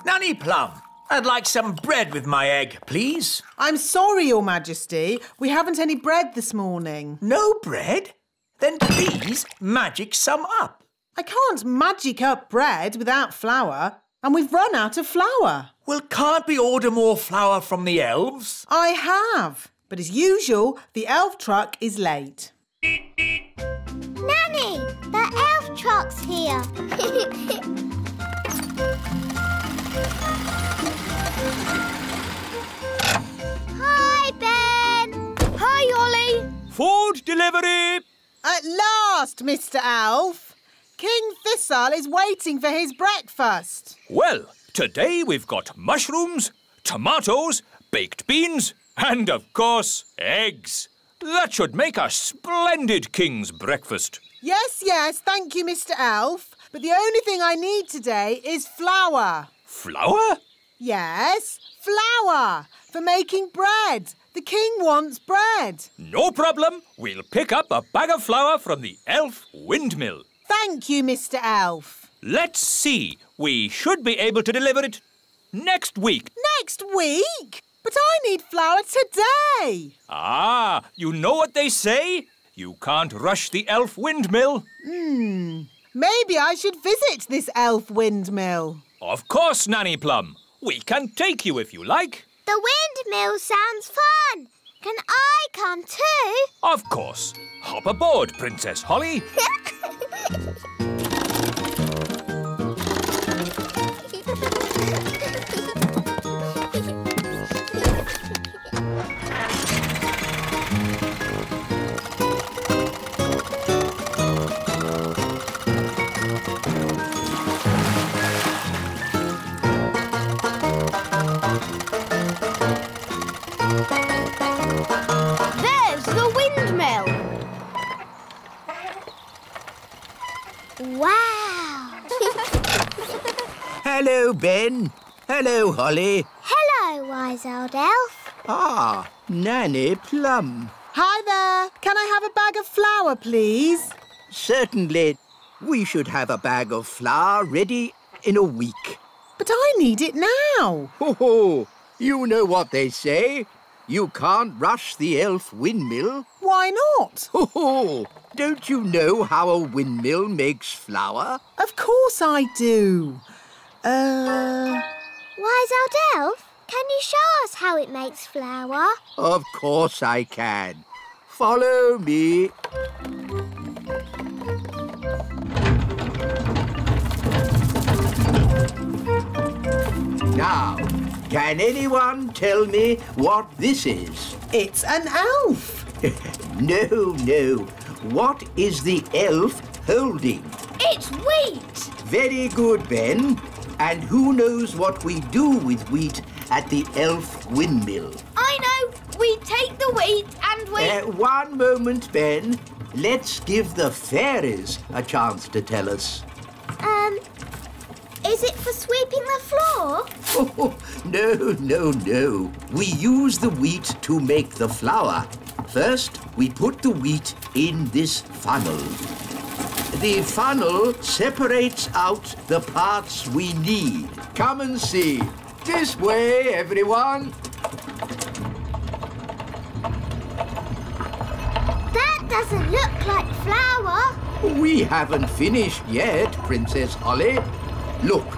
Nanny Plum, I'd like some bread with my egg, please. I'm sorry, Your Majesty. We haven't any bread this morning. No bread? Then please magic some up. I can't magic up bread without flour, and we've run out of flour. Well, can't we order more flour from the elves? I have, but as usual, the elf truck is late. Nanny, the elf truck's here. Hi, Ben. Hi, Ollie. Food delivery. At last, Mr. Elf. King Thistle is waiting for his breakfast. Well, today we've got mushrooms, tomatoes, baked beans, and, of course, eggs. That should make a splendid king's breakfast. Yes, thank you, Mr. Elf. But the only thing I need today is flour. Flour? Yes, flour for making bread. The king wants bread. No problem. We'll pick up a bag of flour from the elf windmill. Thank you, Mr. Elf. Let's see. We should be able to deliver it next week. Next week? But I need flour today. Ah, you know what they say? You can't rush the elf windmill. Maybe I should visit this elf windmill. Of course, Nanny Plum. We can take you if you like. The windmill sounds fun. Can I come too? Of course. Hop aboard, Princess Holly. There's the windmill. Wow. Hello, Ben. Hello, Holly. Hello, wise old elf. Ah, Nanny Plum. Hi there. Can I have a bag of flour, please? Certainly. We should have a bag of flour ready in a week. But I need it now. Ho ho! You know what they say. You can't rush the elf windmill. Why not? Ho ho! Don't you know how a windmill makes flour? Of course I do. Wise old elf, can you show us how it makes flour? Of course I can. Follow me. Now, can anyone tell me what this is? It's an elf. No. What is the elf holding? It's wheat. Very good, Ben. And who knows what we do with wheat at the elf windmill? I know. We take the wheat and we... One moment, Ben. Let's give the fairies a chance to tell us. Is it for sweeping the floor? Oh, no. We use the wheat to make the flour. First, we put the wheat in this funnel. The funnel separates out the parts we need. Come and see. This way, everyone. That doesn't look like flour. We haven't finished yet, Princess Holly. Look,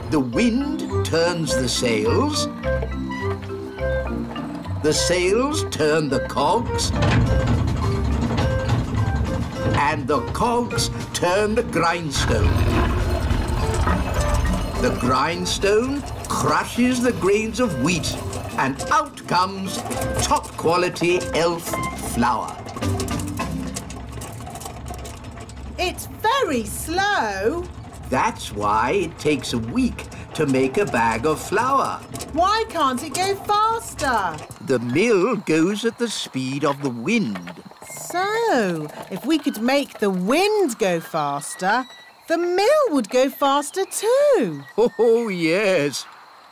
the wind turns the sails. The sails turn the cogs. And the cogs turn the grindstone. The grindstone crushes the grains of wheat, and out comes top-quality elf flour. It's very slow. That's why it takes a week to make a bag of flour. Why can't it go faster? The mill goes at the speed of the wind. So, if we could make the wind go faster, the mill would go faster too. Oh, yes.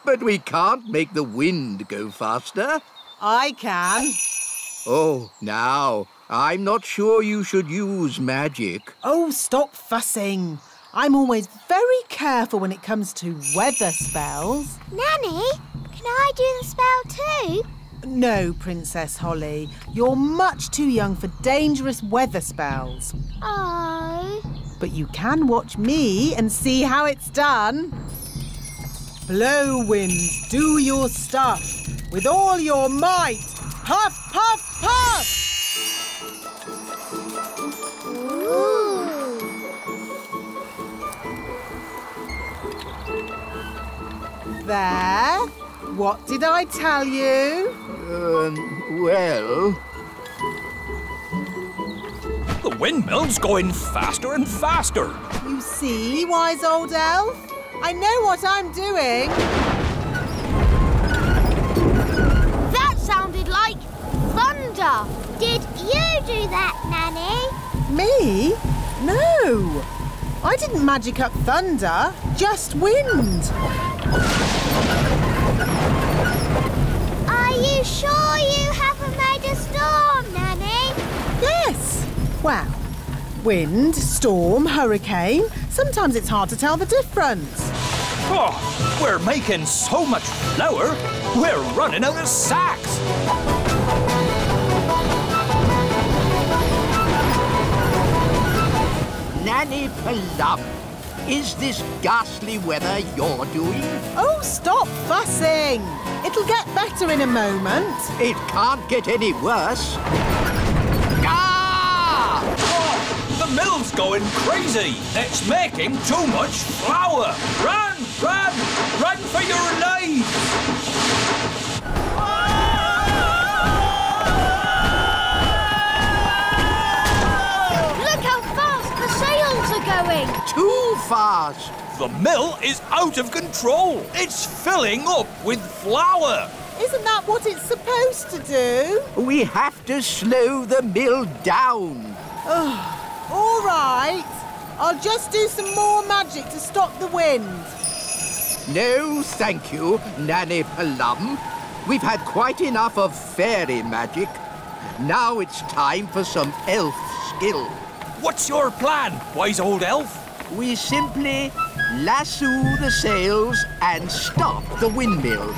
But we can't make the wind go faster. I can. Oh, now, I'm not sure you should use magic. Oh, stop fussing. I'm always very careful when it comes to weather spells. Nanny, can I do the spell too? No, Princess Holly. You're much too young for dangerous weather spells. Oh. But you can watch me and see how it's done. Blow, winds, do your stuff. With all your might. Puff, puff, puff! Ooh. There. What did I tell you? Well... The windmill's going faster and faster. You see, wise old elf? I know what I'm doing. That sounded like thunder. Did you do that, Nanny? Me? No. I didn't magic up thunder, just wind. Are you sure you haven't made a storm, Nanny? Yes. Well, wind, storm, hurricane. Sometimes it's hard to tell the difference. Oh, we're making so much flour, we're running out of sacks. Nanny Plum, is this ghastly weather you're doing? Oh, stop fussing. It'll get better in a moment. It can't get any worse. Ah! Oh, the mill's going crazy. It's making too much flour. Run, run, run for your lives. Look how fast the sails are going. Too fast. The mill is out of control. It's filling up with flour. Isn't that what it's supposed to do? We have to slow the mill down. All right. I'll just do some more magic to stop the wind. No, thank you, Nanny Plum. We've had quite enough of fairy magic. Now it's time for some elf skill. What's your plan, wise old elf? We simply lasso the sails and stop the windmill.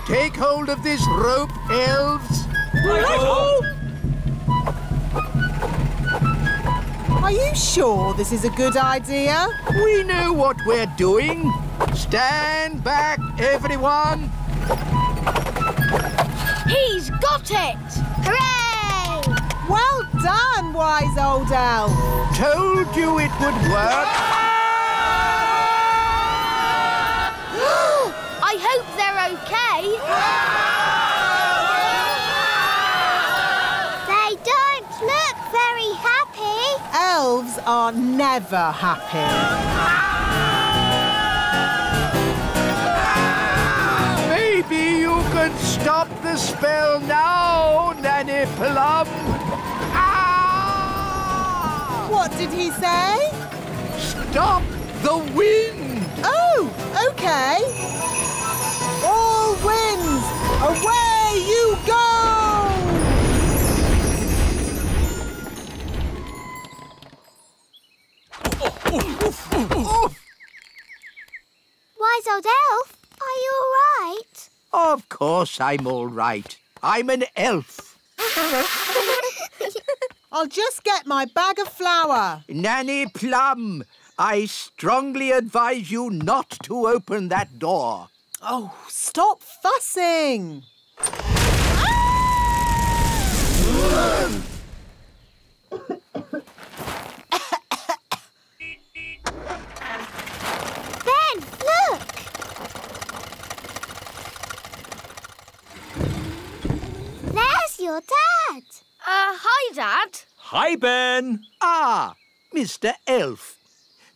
Take hold of this rope, elves. Righto. Are you sure this is a good idea? We know what we're doing. Stand back, everyone. He's got it. Hooray! Well done, wise old elf. Told you it would work. I hope they're okay. They don't look very happy. Elves are never happy. Maybe you could stop the spell now, Nanny Plum. Ah! What did he say? Stop the wind! Oh, okay. All winds, away you go! Wise old elf, are you all right? Of course I'm all right. I'm an elf. I'll just get my bag of flour. Nanny Plum, I strongly advise you not to open that door. Oh, stop fussing. Ben, look! There's your dad. Hi, Dad. Hi, Ben. Ah, Mr. Elf.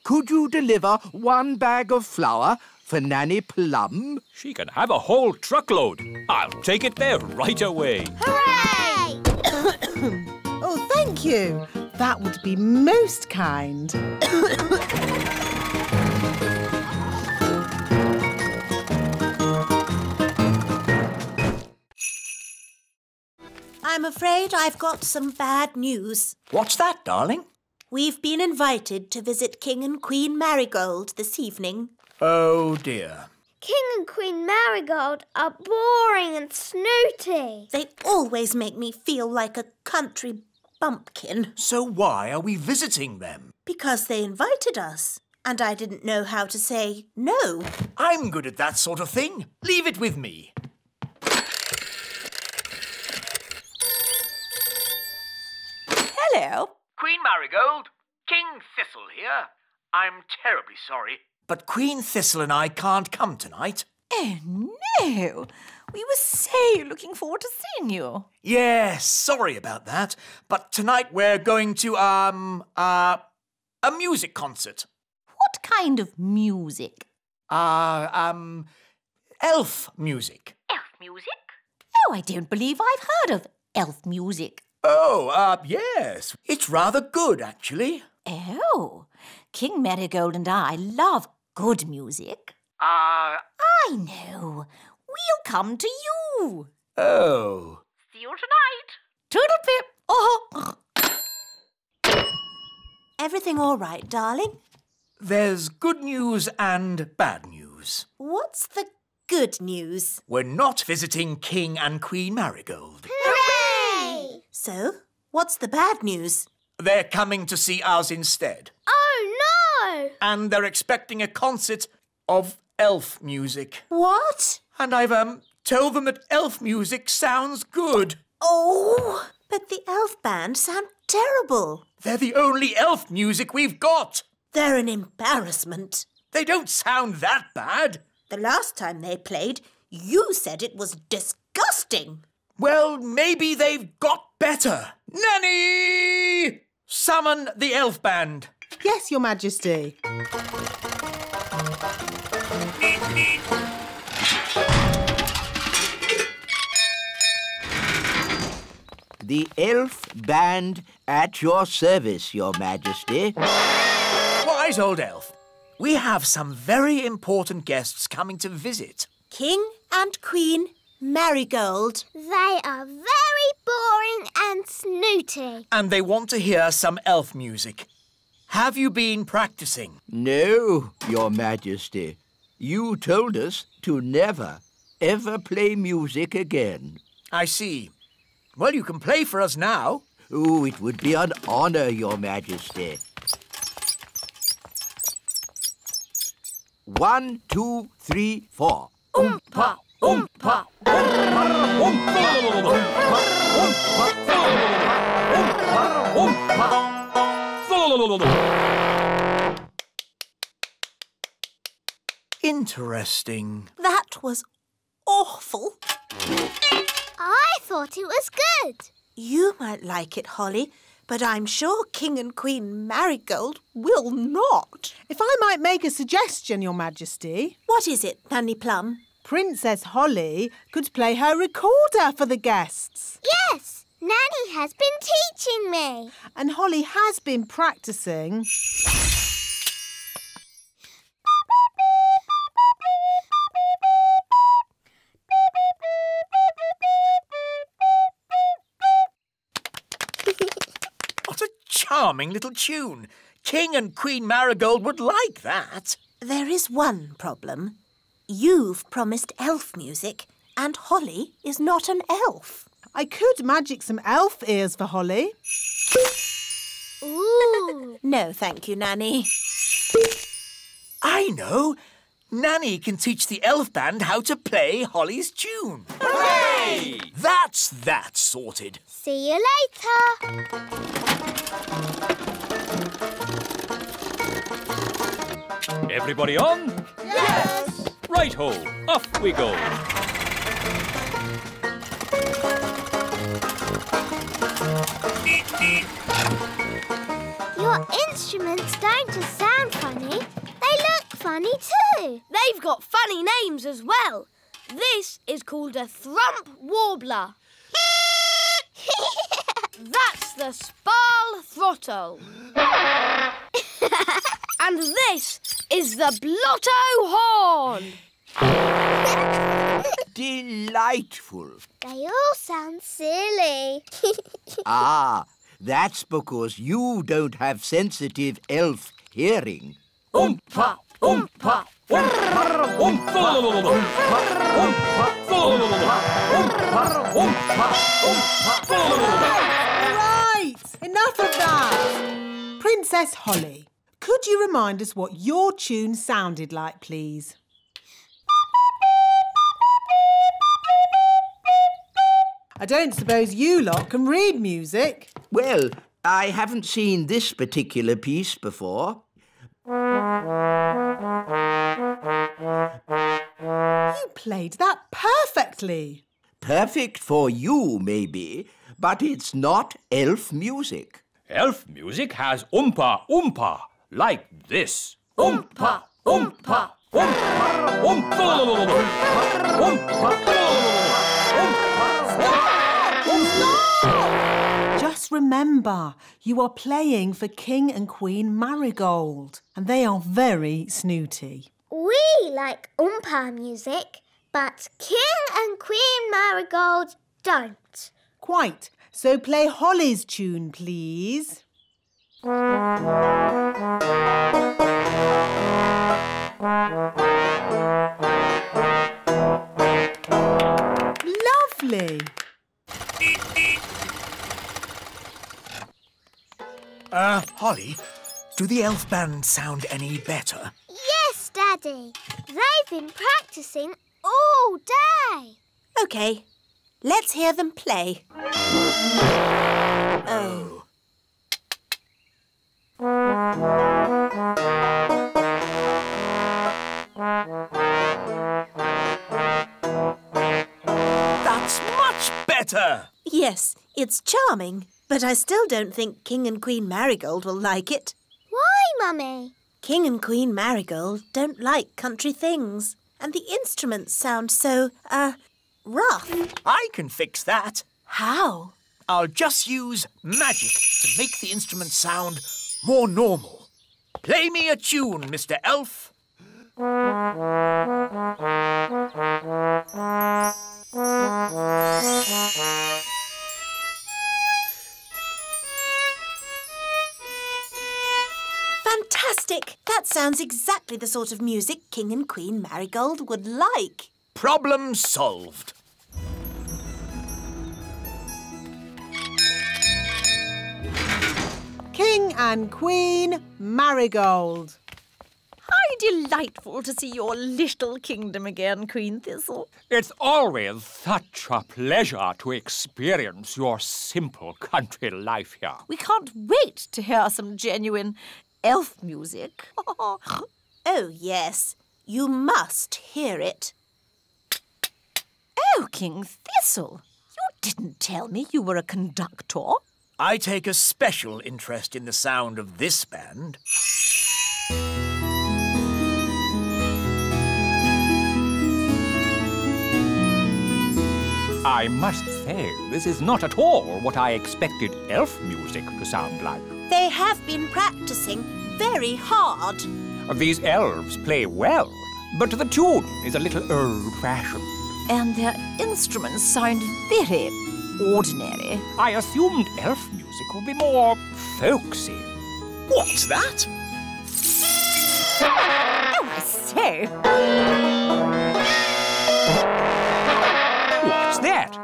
Could you deliver one bag of flour for Nanny Plum? She can have a whole truckload. I'll take it there right away. Hooray! Oh, thank you. That would be most kind. I'm afraid I've got some bad news. What's that, darling? We've been invited to visit King and Queen Marigold this evening. Oh, dear. King and Queen Marigold are boring and snooty. They always make me feel like a country bumpkin. So why are we visiting them? Because they invited us, and I didn't know how to say no. I'm good at that sort of thing. Leave it with me. Hello. Queen Marigold, King Thistle here. I'm terribly sorry. But Queen Thistle and I can't come tonight. Oh, no. We were so looking forward to seeing you. Yes, sorry about that. But tonight we're going to, a music concert. What kind of music? Elf music. Elf music? Oh, I don't believe I've heard of elf music. Oh, yes. It's rather good, actually. Oh, King Marigold and I love good music. I know. We'll come to you. Oh. See you tonight. Toodle-pip. Oh. Everything all right, darling? There's good news and bad news. What's the good news? We're not visiting King and Queen Marigold. Hooray! So, what's the bad news? They're coming to see us instead. Oh, no! And they're expecting a concert of elf music. What? And I've, told them that elf music sounds good. Oh, but the elf band sound terrible. They're the only elf music we've got. They're an embarrassment. They don't sound that bad. The last time they played, you said it was disgusting. Well, maybe they've got better. Nanny! Summon the elf band. Yes, Your Majesty. The elf band at your service, Your Majesty. Wise old elf. We have some very important guests coming to visit. King and Queen Marigold. They are very boring and snooty. And they want to hear some elf music. Have you been practicing? No, Your Majesty. You told us to never, ever play music again. I see. Well, you can play for us now. Oh, it would be an honor, Your Majesty. 1, 2, 3, 4. Oompa, oompa, Interesting. That was awful. I thought it was good. You might like it, Holly, but I'm sure King and Queen Marigold will not. If I might make a suggestion, Your Majesty. What is it, Nanny Plum? Princess Holly could play her recorder for the guests. Yes, Nanny has been teaching me. And Holly has been practicing. What a charming little tune. King and Queen Marigold would like that. There is one problem. You've promised elf music, and Holly is not an elf. I could magic some elf ears for Holly. Ooh. No, thank you, Nanny. I know. Nanny can teach the elf band how to play Holly's tune. Hooray! That's that sorted. See you later. Everybody on? Yes. Right-ho, off we go. Your instruments don't just sound funny, they look funny too. They've got funny names as well. This is called a thrump warbler. That's the spal throttle. And this is the blotto horn. Delightful. They all sound silly. Ah, That's because you don't have sensitive elf hearing. Oompa, oompa, oompa, oompa, Right! Enough of that! Princess Holly, could you remind us what your tune sounded like, please? I don't suppose you lot can read music. Well, I haven't seen this particular piece before. You played that perfectly. Perfect for you, maybe, but it's not elf music. Elf music has oompa, oompa, like this. Oompa, oompa, oompa, oompa, Just remember, you are playing for King and Queen Marigold, and they are very snooty. We like Oompa music, but King and Queen Marigold don't. Quite. So play Holly's tune, please. Lovely. Holly, do the elf band sound any better? Yes, Daddy. They've been practicing all day. OK, let's hear them play. Oh. That's much better! Yes, it's charming, but I still don't think King and Queen Marigold will like it. Why, Mummy? King and Queen Marigold don't like country things, and the instruments sound so, rough. I can fix that. How? I'll just use magic to make the instrument sound more normal. Play me a tune, Mr. Elf. Fantastic! That sounds exactly the sort of music King and Queen Marigold would like. Problem solved. King and Queen Marigold. How delightful to see your little kingdom again, Queen Thistle. It's always such a pleasure to experience your simple country life here. We can't wait to hear some genuine elf music. Oh, yes. You must hear it. Oh, King Thistle, you didn't tell me you were a conductor. I take a special interest in the sound of this band. I must say, this is not at all what I expected elf music to sound like. They have been practicing very hard. These elves play well, but the tune is a little old-fashioned. And their instruments sound very ordinary. I assumed elf music would be more folksy. What's that? Oh, I say. What's that?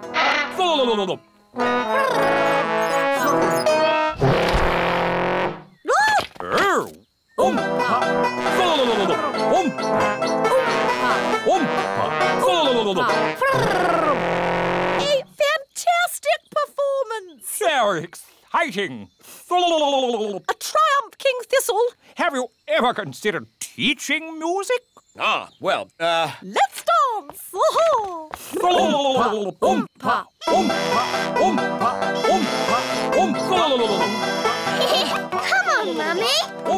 A fantastic performance! So exciting! A triumph, King Thistle! Have you ever considered teaching music? Well, Let's dance! Oh-ho! Come on, Mummy.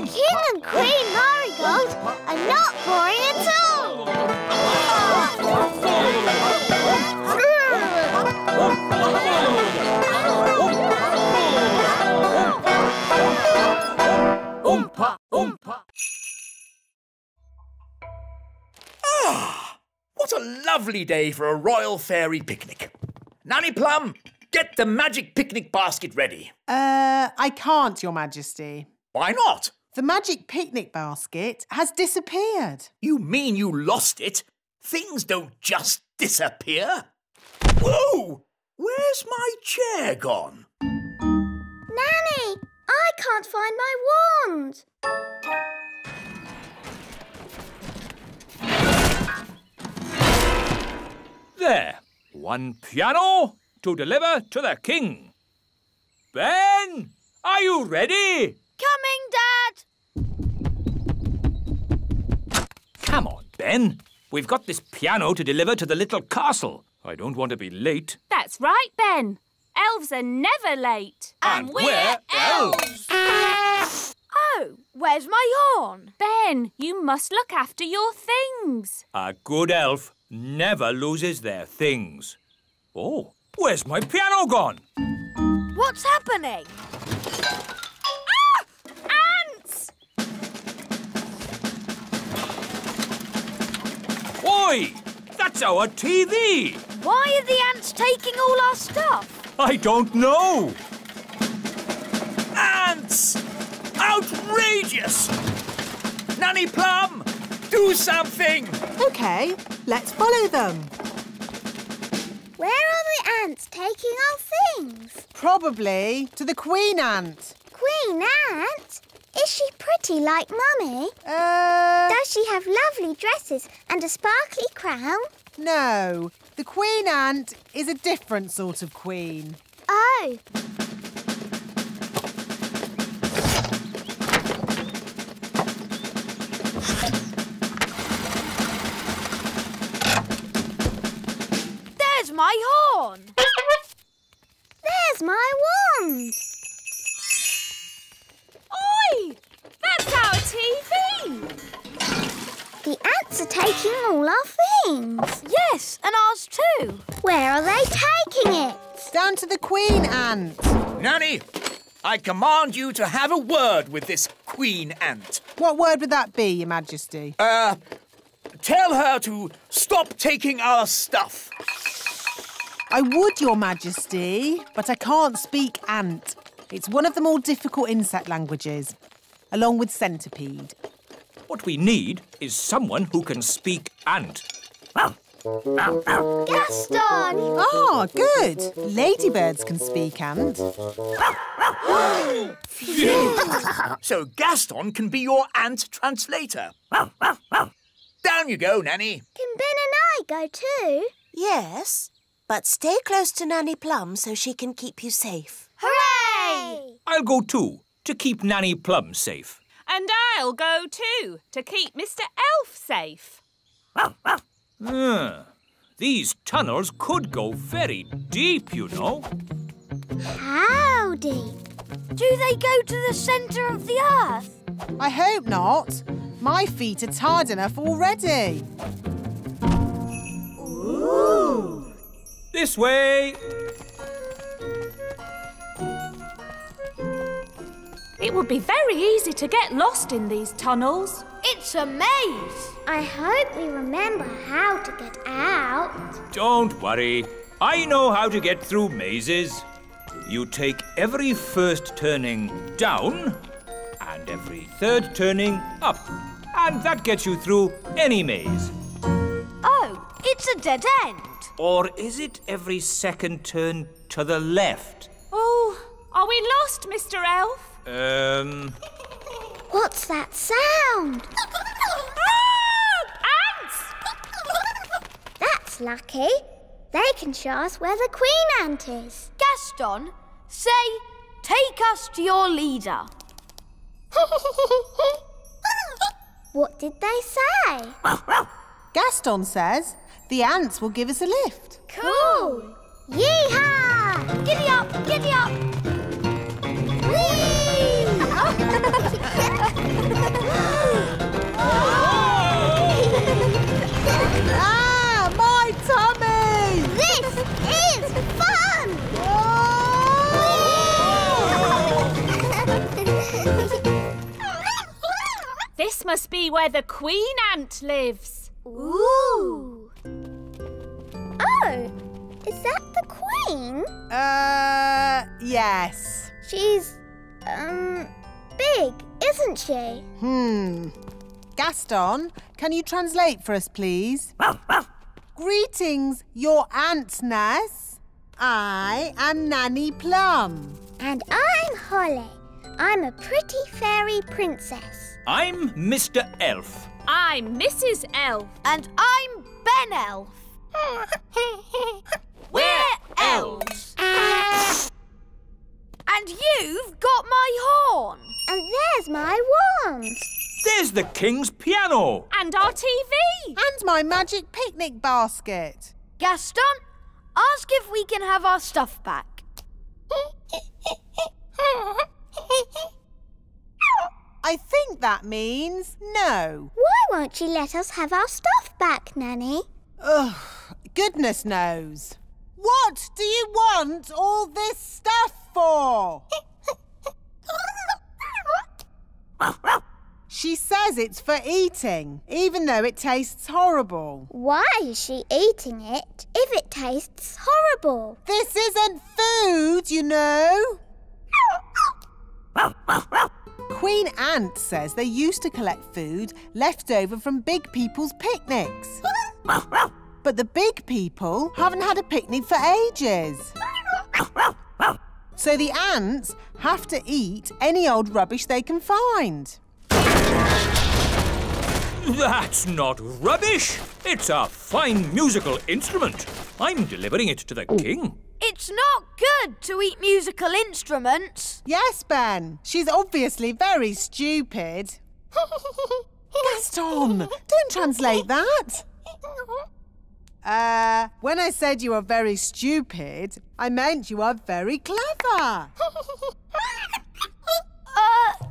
King and Queen Marigold are not boring at all. what a lovely day for a royal fairy picnic. Nanny Plum, Get the magic picnic basket ready. I can't, Your Majesty. Why not? The magic picnic basket has disappeared. You mean you lost it? Things don't just disappear. Whoa! Where's my chair gone? Nanny, I can't find my wand. There. One piano to deliver to the king. Ben, are you ready? Coming, Dad. Come on, Ben. We've got this piano to deliver to the little castle. I don't want to be late. That's right, Ben. Elves are never late. And we're elves. Oh, where's my horn? Ben, you must look after your things. A good elf never loses their things. Oh, where's my piano gone? What's happening? Ah! Ants! Oi! That's our TV! Why are the ants taking all our stuff? I don't know. Ants! Outrageous! Nanny Plum, do something! OK, let's follow them. Where are the ants taking our things? Probably to the Queen Ant. Queen Ant? Is she pretty like Mummy? Does she have lovely dresses and a sparkly crown? No, the Queen Ant is a different sort of queen. Oh. There's my horn. There's my wand. Oi! That's our TV! The ants are taking all our things. Yes, and ours too. Where are they taking it? Down to the Queen Ant. Nanny, I command you to have a word with this Queen Ant. What word would that be, Your Majesty? Tell her to stop taking our stuff. I would, Your Majesty, but I can't speak ant. It's one of the more difficult insect languages, along with centipede. What we need is someone who can speak ant. Gaston! Ah, good. Ladybirds can speak ant. So Gaston can be your ant translator. Down you go, Nanny. Can Ben and I go too? Yes, but stay close to Nanny Plum so she can keep you safe. Hooray! I'll go too, to keep Nanny Plum safe. And I'll go too, to keep Mr. Elf safe. These tunnels could go very deep, you know. How deep? Do they go to the centre of the earth? I hope not. My feet are tired enough already. Ooh! This way. It would be very easy to get lost in these tunnels. It's a maze. I hope we remember how to get out. Don't worry. I know how to get through mazes. You take every first turning down and every third turning up. And that gets you through any maze. Oh, it's a dead end. Or is it every second turn to the left? Oh, are we lost, Mr. Elf? What's that sound? Ants! That's lucky. They can show us where the Queen Ant is. Gaston, say, take us to your leader. What did they say? Gaston says the ants will give us a lift. Cool! Yee-haw! Giddy up, giddy up. Ah, my tummy! This is fun! This must be where the Queen Ant lives. Ooh! Oh, is that the Queen queen? Yes. She's, big, isn't she? Gaston, can you translate for us, please? Greetings, your Aunt Ness. I am Nanny Plum. And I'm Holly. I'm a pretty fairy princess. I'm Mr. Elf. I'm Mrs. Elf. And I'm Ben Elf. We're elves. And you've got my horn. And there's my wand. There's the king's piano. And our TV. And my magic picnic basket. Gaston, ask if we can have our stuff back. I think that means no. Why won't you let us have our stuff back, Nanny? Ugh, goodness knows. What do you want all this stuff for? She says it's for eating, even though it tastes horrible. Why is she eating it if it tastes horrible? This isn't food, you know. Queen Ant says they used to collect food left over from big people's picnics. But the big people haven't had a picnic for ages. So the ants have to eat any old rubbish they can find. That's not rubbish. It's a fine musical instrument. I'm delivering it to the king. It's not good to eat musical instruments. Yes, Ben. She's obviously very stupid. Gaston, don't translate that. When I said you are very stupid, I meant you are very clever.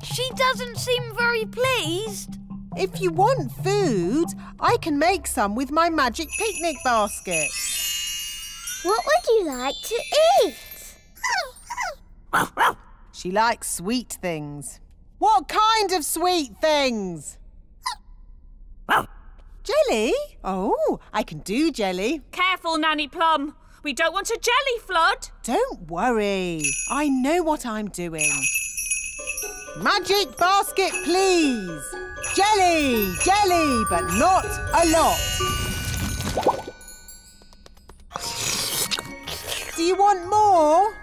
She doesn't seem very pleased. If you want food, I can make some with my magic picnic basket. What would you like to eat? She likes sweet things. What kind of sweet things? Jelly? Oh, I can do jelly. Careful, Nanny Plum. We don't want a jelly flood. Don't worry. I know what I'm doing. Magic basket, please. Jelly, jelly, but not a lot. Do you want more?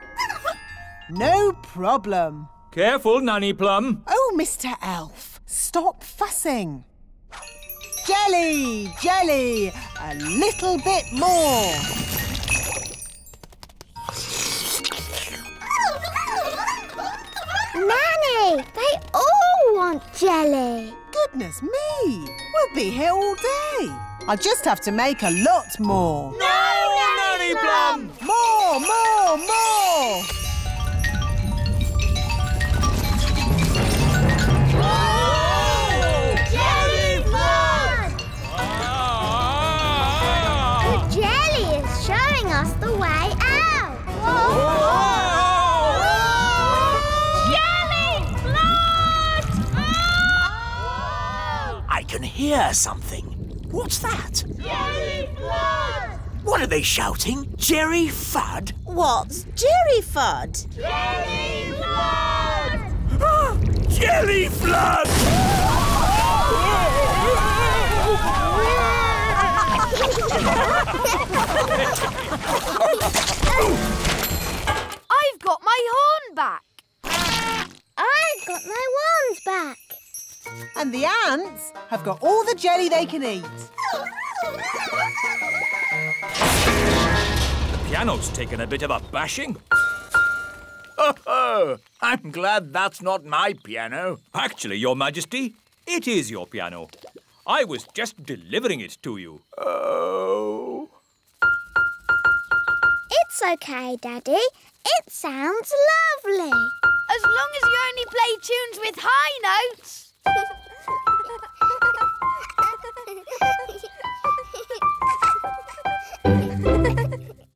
No problem. Careful, Nanny Plum. Oh, Mr. Elf, stop fussing. Jelly, jelly, a little bit more. Nanny, they all want jelly. Goodness me, we'll be here all day. I'll just have to make a lot more. No, Nanny Plum! More, more, more! Jelly flood! The jelly is showing us the way out. Jelly flood! I can hear something. What's that? Jelly flood! What are they shouting? Jerry Fudd? What's Jerry Fudd? Jelly flood! Jelly Flood! I've got my horn back. I've got my wand back. And the ants have got all the jelly they can eat. The piano's taken a bit of a bashing. Oh, I'm glad that's not my piano. Actually, Your Majesty, it is your piano. I was just delivering it to you. Oh. It's okay, Daddy. It sounds lovely. As long as you only play tunes with high notes.